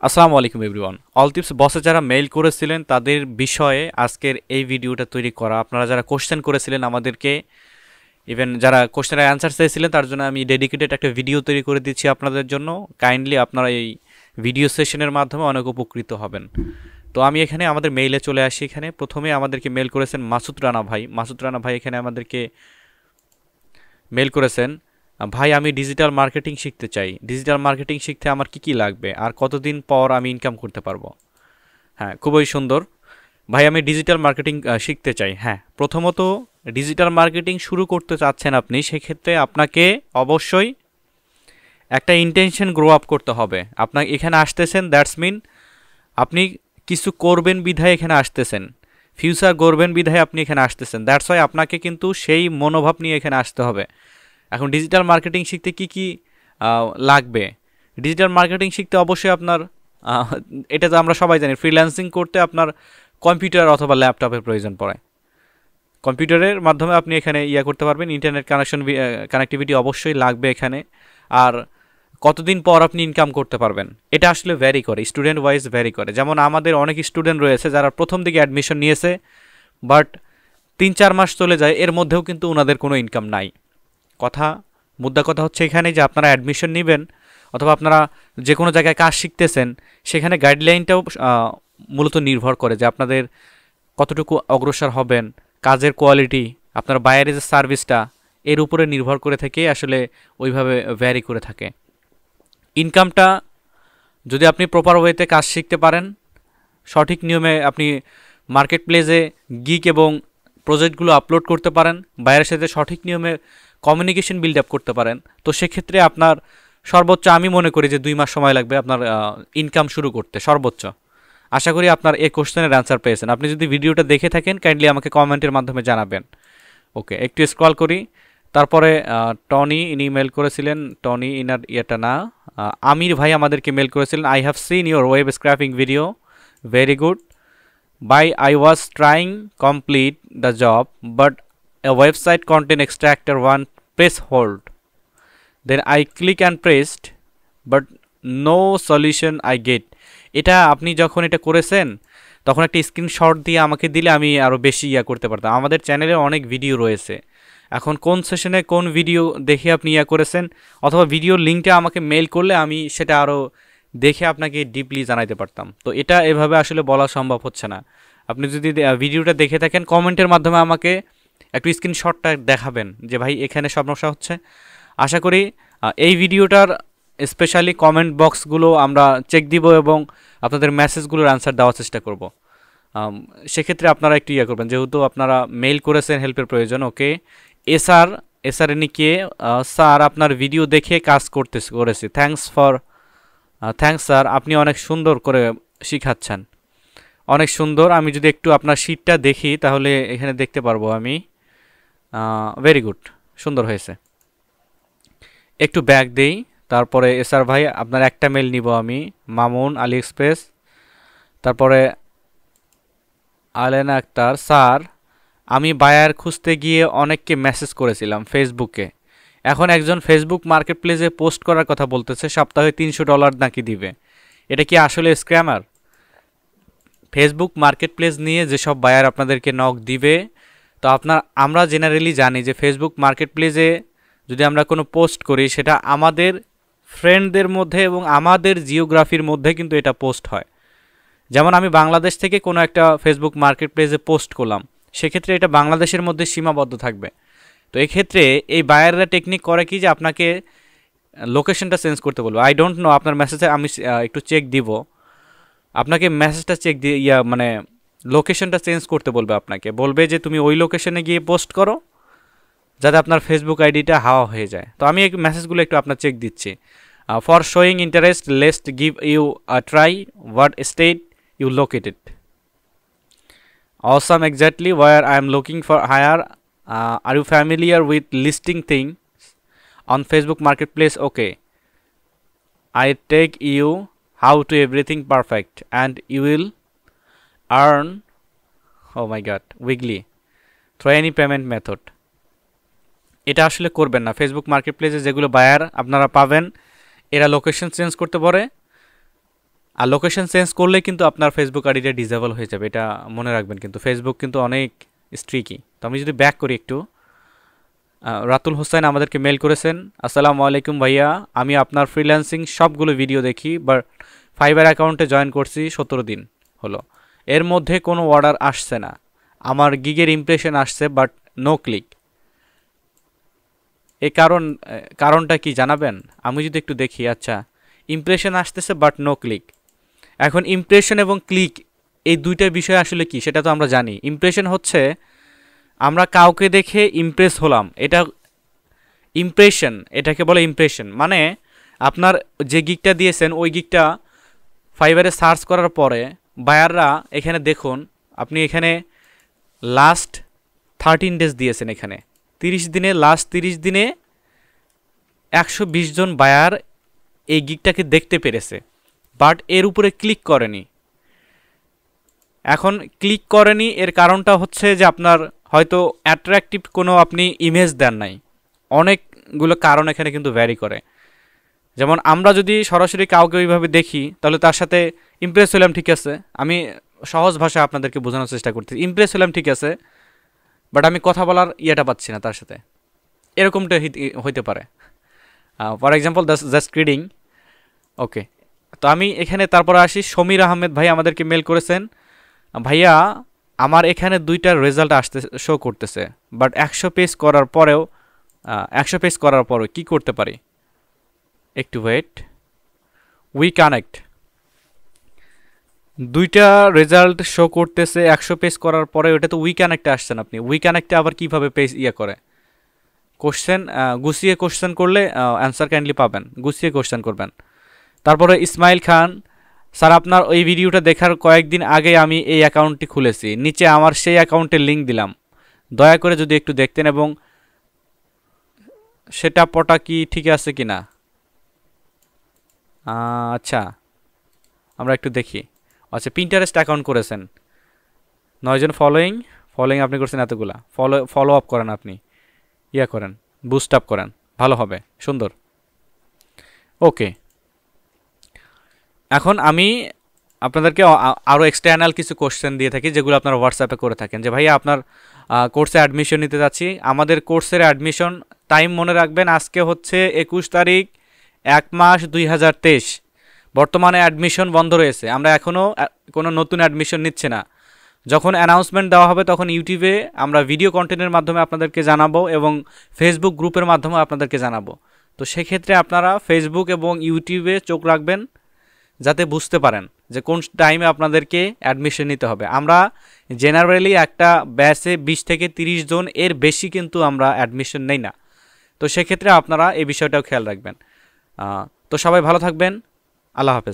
আসসালামু আলাইকুম everyone. All tips বসে যারা মেইল করেছিলেন তাদের বিষয়ে আজকের এই ভিডিওটা তৈরি করা। আপনারা যারা কোশ্চেন করেছিলেন আমাদেরকে, ইভেন যারা কোশ্চেনের অ্যান্সার চেয়েছিলেন, তার জন্য আমি ডেডিকেটেড একটা ভিডিও তৈরি করে দিচ্ছি আপনাদের জন্য। কাইন্ডলি আপনারা এই ভিডিও সেশনের মাধ্যমে অনেক উপকৃত হবেন। তো আমি এখানে আমাদের মেইলে চলে আসি। এখানে প্রথমে আমাদেরকে মেইল করেছেন মাসুদ রানা ভাই। মাসুদ রানা ভাই এখানে আমাদেরকে মেইল করেছেন, ভাই আমি ডিজিটাল মার্কেটিং শিখতে চাই। ডিজিটাল মার্কেটিং শিখতে আমার কি কি লাগবে আর কতদিন পর আমি ইনকাম করতে পারবো? হ্যাঁ, খুবই সুন্দর। ভাই আমি ডিজিটাল মার্কেটিং শিখতে চাই। হ্যাঁ, প্রথমত ডিজিটাল মার্কেটিং শুরু করতে চাচ্ছেন আপনি, সেক্ষেত্রে আপনাকে অবশ্যই একটা ইন্টেনশন গ্রো আপ করতে হবে। আপনার এখানে আসতেছেন, দ্যাটস মিন আপনি কিছু করবেন বিধায় এখানে আসতেছেন, ফিউচার গড়বেন বিধায় আপনি এখানে আসতেছেন। দ্যাটস ওয়াই আপনাকে কিন্তু সেই মনোভাব নিয়ে এখানে আসতে হবে। এখন ডিজিটাল মার্কেটিং শিখতে কি কি লাগবে? ডিজিটাল মার্কেটিং শিখতে অবশ্যই আপনার আহ, এটা তো আমরা সবাই জানি, ফ্রিল্যান্সিং করতে আপনার কম্পিউটার অথবা ল্যাপটপের প্রয়োজন পড়ে। কম্পিউটারের মাধ্যমে আপনি এখানে করতে পারবেন। ইন্টারনেট কানেক্টিভিটি অবশ্যই লাগবে এখানে। আর কতদিন পর আপনি ইনকাম করতে পারবেন এটা আসলে ভ্যারি করে, স্টুডেন্ট ওয়াইজ ভ্যারি করে। যেমন আমাদের অনেক স্টুডেন্ট রয়েছে যারা প্রথম দিকে অ্যাডমিশন নিয়েছে, বাট 3-4 মাস চলে যায়, এর মধ্যেও কিন্তু ওনাদের কোনো ইনকাম নাই। কথা মুদ্রা কথা হচ্ছে এখানে যে আপনারা অ্যাডমিশন নেবেন অথবা আপনারা যে কোনো জায়গায় কাজ শিখতেছেন, সেখানে গাইডলাইনটাও মূলত নির্ভর করে যে আপনাদের কতটুকু অগ্রসর হবেন, কাজের কোয়ালিটি, আপনার বাইরের যে সার্ভিসটা, এর উপরে নির্ভর করে থেকে আসলে ওইভাবে ভ্যারি করে থাকে। ইনকামটা যদি আপনি প্রপার ওয়েতে কাজ শিখতে পারেন, সঠিক নিয়মে আপনি মার্কেট প্লেসে গিগ এবং প্রজেক্টগুলো আপলোড করতে পারেন, বাইরের সাথে সঠিক নিয়মে কমিউনিকেশন বিল্ড আপ করতে পারেন, তো সেক্ষেত্রে আপনার সর্বোচ্চ আমি মনে করি যে 2 মাস সময় লাগবে আপনার ইনকাম শুরু করতে সর্বোচ্চ। আশা করি আপনার এই কোশ্চেনের অ্যান্সার পেয়েছেন। আপনি যদি ভিডিওটা দেখে থাকেন কাইন্ডলি আমাকে কমেন্টের মাধ্যমে জানাবেন। ওকে, একটু স্ক্রল করি। তারপরে টনি ইনি মেল করেছিলেন, টনি ইনার ইয়েটা না, আমির ভাই আমাদেরকে মেল করেছিলেন, I have seen your web scraping video, very good. By I was trying complete the job but a website content extractor one press hold, then I click and pressed but no solution I get। এটা আপনি যখন এটা করেছেন তখন একটা screenshot দিয়ে আমাকে দিলে আমি আরও বেশি করতে পারতাম। আমাদের চ্যানেলে অনেক ভিডিও রয়েছে, এখন কোন সেশনে কোন ভিডিও দেখে আপনি করেছেন অথবা ভিডিওর লিঙ্কটা আমাকে মেল করলে আমি সেটা আরও দেখে আপনাকে ডিপলি জানাইতে পারতাম। তো এটা এভাবে আসলে বলা সম্ভব হচ্ছে না। আপনি যদি ভিডিওটা দেখে থাকেন, কমেন্টের মাধ্যমে আমাকে একটু স্ক্রিনশটটা দেখাবেন যে ভাই এখানে সমস্যা হচ্ছে। আশা করি এই ভিডিওটার স্পেশালি কমেন্ট বক্সগুলো আমরা চেক দিব এবং আপনাদের মেসেজগুলোর অ্যান্সার দেওয়ার চেষ্টা করব। সেক্ষেত্রে আপনারা একটু করবেন, যেহেতু আপনারা মেইল করেছেন হেল্পের প্রয়োজন। ওকে, এসআর নিকে স্যার আপনার ভিডিও দেখে কাজ করেছি, থ্যাঙ্কস স্যার, আপনি অনেক সুন্দর করে শিখাচ্ছেন, অনেক সুন্দর। আমি যদি একটু আপনার শিটটা দেখি তাহলে এখানে দেখতে পারবো আমি। ভেরি গুড, সুন্দর হয়েছে। একটু ব্যাক দেই, তারপরে এসআর ভাই আপনার একটা মেল নিব আমি। মামুন আলী এক্সপ্রেস, তারপরে আলেনা আক্তার, স্যার আমি বায়ার খুঁজতে গিয়ে অনেককে মেসেজ করেছিলাম ফেসবুকে, এখন একজন ফেসবুক মার্কেট প্লেসে পোস্ট করার কথা বলতেছে, সপ্তাহে $300 নাকি দিবে, এটা কি আসলে স্ক্যামার? ফেসবুক মার্কেট প্লেস নিয়ে যেসব বায়ার আপনাদেরকে নক দিবে, তো আমরা জেনারেলি জানি যে ফেসবুক মার্কেট প্লেসে যদি আমরা কোনো পোস্ট করি সেটা আমাদের ফ্রেন্ডদের মধ্যে এবং আমাদের জিওগ্রাফির মধ্যে কিন্তু এটা পোস্ট হয়। যেমন আমি বাংলাদেশ থেকে কোনো একটা ফেসবুক মার্কেট প্লেসে পোস্ট করলাম, সেক্ষেত্রে এটা বাংলাদেশের মধ্যে সীমাবদ্ধ থাকবে। তো এক্ষেত্রে এই বায়াররা টেকনিক করে কি যে আপনাকে লোকেশনটা চেঞ্জ করতে বলবে। আই ডোন্ট নো, আপনার মেসেজে আমি একটু চেক দিব, আপনাকে মেসেজটা চেক দিয়ে মানে লোকেশনটা চেঞ্জ করতে বলবে, আপনাকে বলবে যে তুমি ওই লোকেশনে গিয়ে পোস্ট করো যাতে আপনার ফেসবুক আইডিটা হাওয়া হয়ে যায়। তো আমি এই মেসেজগুলো একটু আপনার চেক দিচ্ছি। For showing interest let's give you a try, what state you located, awesome, exactly where I am looking for hire, are you familiar with listing things on Facebook marketplace? Okay, I take you how to everything perfect and you will earn, oh my god, weekly through any payment method। এটা আসলে করবেন না। Facebook market প্লেসে যেগুলো buyer আপনারা পাবেন, এরা location change করতে পারে আর লোকেশন চেঞ্জ করলে কিন্তু আপনার ফেসবুক আইডিটা ডিসেবল হয়ে যাবে, এটা মনে রাখবেন। কিন্তু ফেসবুক কিন্তু অনেক স্ট্রিকি। তো আমি যদি ব্যাক করি একটু, রাতুল হোসেন আমাদেরকে মেল করেছেন, আসসালামু আলাইকুম ভাইয়া, আমি আপনার ফ্রিল্যান্সিং সবগুলো ভিডিও দেখি, বাট ফাইবার অ্যাকাউন্টে জয়েন করছি 17 দিন হলো, এর মধ্যে কোনো অর্ডার আসছে না। আমার গিগের ইমপ্রেশন আসছে বাট নো ক্লিক। এই কারণটা কি জানাবেন? আমি যদি একটু দেখি, আচ্ছা ইমপ্রেশন আসতেছে বাট নো ক্লিক। এখন ইমপ্রেশন এবং ক্লিক এই দুইটা বিষয় আসলে কি সেটা তো আমরা জানি। ইমপ্রেশন হচ্ছে আমরা কাউকে দেখে ইমপ্রেস হলাম, এটা ইমপ্রেশন, এটাকে বলে ইমপ্রেশন। মানে আপনার যে গিগটা দিয়েছেন ওই গিগটা ফাইবারে সার্চ করার পরে বায়াররা এখানে দেখুন, আপনি এখানে লাস্ট 13 ডেজ দিয়েছেন, এখানে 30 দিনে, লাস্ট 30 দিনে 120 জন বায়ার এই গিগটাকে দেখতে পেরেছে, বাট এর উপরে ক্লিক করেনি। এখন ক্লিক করেনি এর কারণটা হচ্ছে যে আপনার হয়তো অ্যাট্রাকটিভ কোনো আপনি ইমেজ দেন নাই। অনেকগুলো কারণ এখানে কিন্তু ভ্যারি করে। যেমন আমরা যদি সরাসরি কাউকে ওইভাবে দেখি তাহলে তার সাথে ইমপ্রেস হলাম, ঠিক আছে, আমি সহজ ভাষায় আপনাদেরকে বোঝানোর চেষ্টা করতেছি, ইমপ্রেস হলাম ঠিক আছে, বাট আমি কথা বলার ইয়েটা পাচ্ছি না তার সাথে, এরকমটা হইতে পারে। For example just reading. Okay, তো আমি এখানে তারপরে আসি। সমীর আহমেদ ভাই আমাদেরকে মেল করেছেন, ভাইয়া আমার এখানে 2টার রেজাল্ট আসতে শো করতেছে, বাট 100 পেজ করার পরেও কী করতে পারি? একটু ওয়েট, উই কানেক্ট, 2টা রেজাল্ট শো করতেছে 100 পেজ করার পরে, ওটা তো উই কানেক্টে আসছেন আপনি। উই কানেক্টে আবার কীভাবে পেজ করে? কোশ্চেন গুছিয়ে কোশ্চেন করলে অ্যান্সার কাইন্ডলি পাবেন, গুছিয়ে কোশ্চেন করবেন। তারপরে ইসমাইল খান, স্যার আপনার ওই ভিডিওটা দেখার কয়েকদিন আগে আমি এই অ্যাকাউন্টটি খুলেছি, নিচে আমার সেই অ্যাকাউন্টের লিঙ্ক দিলাম, দয়া করে যদি একটু দেখতেন এবং সেটা পটা কি ঠিক আছে কি না। আচ্ছা আমরা একটু দেখি। আচ্ছা, পিন্টারেস্ট অ্যাকাউন্ট করেছেন, 9 জন ফলোয়িং আপনি করছেন এতগুলা, ফলো আপ করেন, আপনি করেন, বুস্ট আপ করেন, ভালো হবে, সুন্দর। ওকে, এখন আমি আপনাদেরকে আরও এক্সটার্নাল কিছু কোশ্চেন দিয়ে থাকি যেগুলো আপনারা হোয়াটসঅ্যাপে করে থাকেন, যে ভাইয়া আপনার কোর্সে অ্যাডমিশন নিতে যাচ্ছি। আমাদের কোর্সের অ্যাডমিশন টাইম মনে রাখবেন, আজকে হচ্ছে 21 তারিখ 1 মাস 2023। বর্তমানে অ্যাডমিশন বন্ধ রয়েছে, আমরা এখনও কোনো নতুন অ্যাডমিশন নিচ্ছে না। যখন অ্যানাউন্সমেন্ট দেওয়া হবে তখন ইউটিউবে আমরা ভিডিও কন্টেন্টের মাধ্যমে আপনাদেরকে জানাবো এবং ফেসবুক গ্রুপের মাধ্যমে আপনাদেরকে জানাবো। তো সেক্ষেত্রে আপনারা ফেসবুক এবং ইউটিউবে চোখ রাখবেন যাতে বুঝতে পারেন যে কোন টাইমে আপনাদেরকে অ্যাডমিশন নিতে হবে। আমরা জেনারেলি একটা ব্যাচে 20 থেকে 30 জন, এর বেশি কিন্তু আমরা অ্যাডমিশন নেই না। তো সেক্ষেত্রে আপনারা এই বিষয়টাও খেয়াল রাখবেন। তো সবাই ভালো থাকবেন, আল্লাহ হাফেজ।